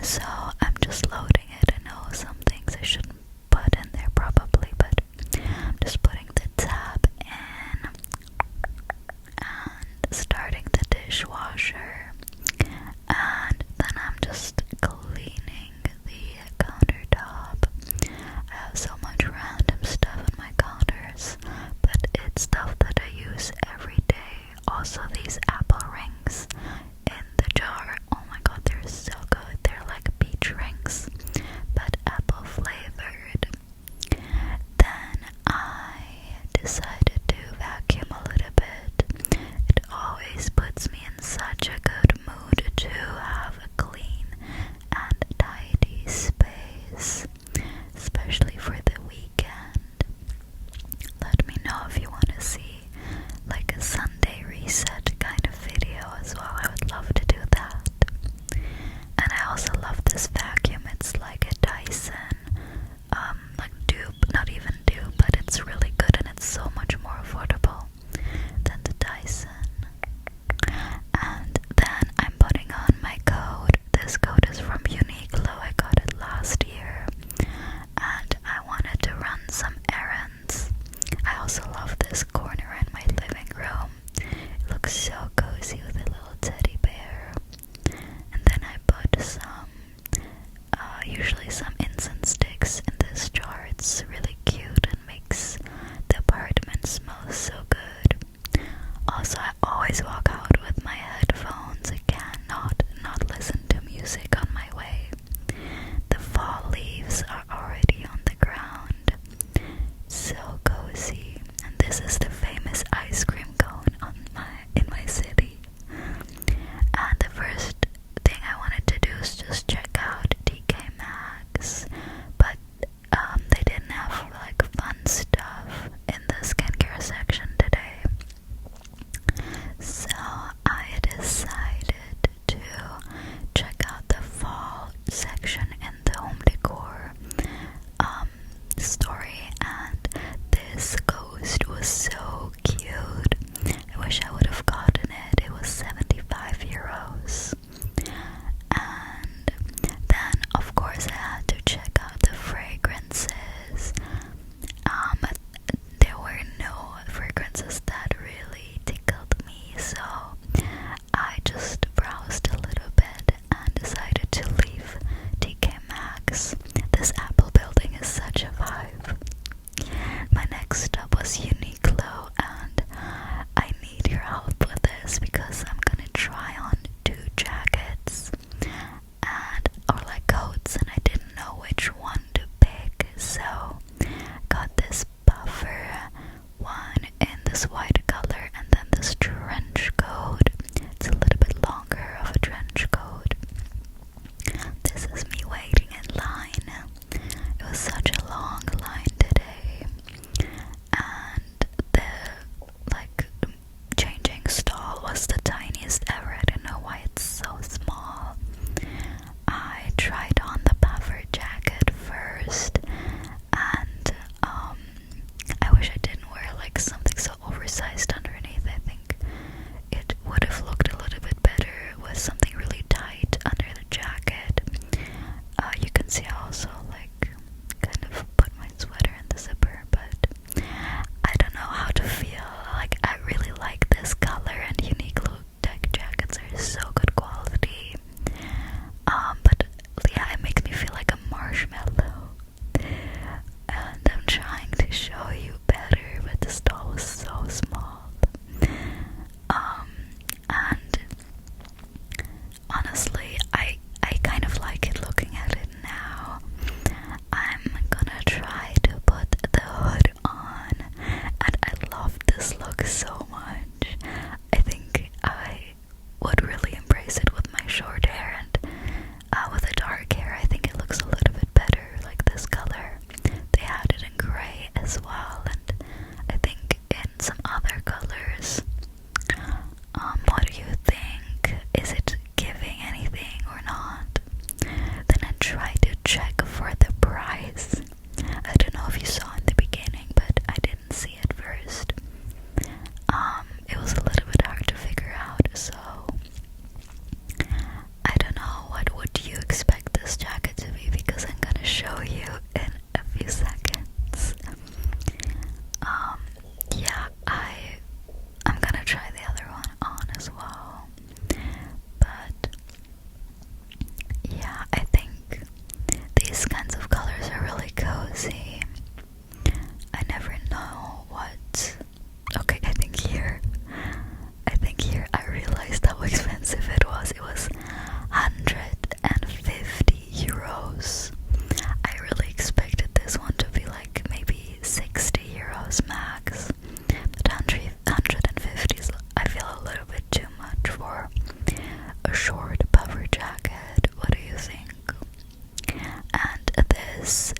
So I'm just loading it. I know some things I shouldn't put in there probably, but I'm just putting the tab in and starting the dishwasher, and then I'm just cleaning the countertop. I have so much random stuff on my counters, but it's stuff that I use every day. Also, these apple rings in the jar. Oh my god, they're so good. They're like peach rings, but apple flavored. Then I decided to vacuum a little bit. It always puts me in such a good mood to have a clean and tidy space, especially for the weekend. Let me know if you want to see like a Sunday reset kind of video as well. I would love to do that. And I also love this vacuum. It's like a Dyson, like dupe, not even dupe, but it's really good and it's so much more affordable than the Dyson. And then I'm putting on my coat. This coat is from Uniqlo. I got it last year, and I wanted to run some errands. I also love this corner in my living room. It looks so cozy with a little teddy bear. And then I put some, usually some incense sticks in this jar. It's really cute and makes the apartment smell so good. Also, I always walk out with my headphones. I cannot not listen to music on my way. The fall leaves are already on the ground. So cozy. And this is the famous ice cream cone in my city. And the first thing I wanted to do is just check out TK Maxx, but they didn't have like fun stuff in the skincare section today. So I decided to check out the fall section in the home decor story, and this ghost was so cute. I wish I would have gotten it. It was 75 euros. And then of course I had to check out the fragrances. There were no fragrances that really tickled me, so I just browsed a little bit and decided to leave TK Maxx. This Apple building is such a vibe. My next stop was Uniqlo, and I need your help with this because I'm gonna try on 2 jackets or like coats, and I didn't know which one to pick, so got this puffer one in this white color, and then this trench coat. It's a little bit longer of a trench coat. This is me waiting in line. It was such a long line today, and the like changing stall was the tiniest ever. I don't know why it's so small. I tried on the puffer jacket first, and I wish I didn't wear like something so oversized underneath. I think it would have looked a little bit better with something really tight under the jacket. You can see I also like kind of put my sweater in the zipper, but I don't know how to feel. Like, I really like this color, and Uniqlo tech jackets are so good quality. But yeah, this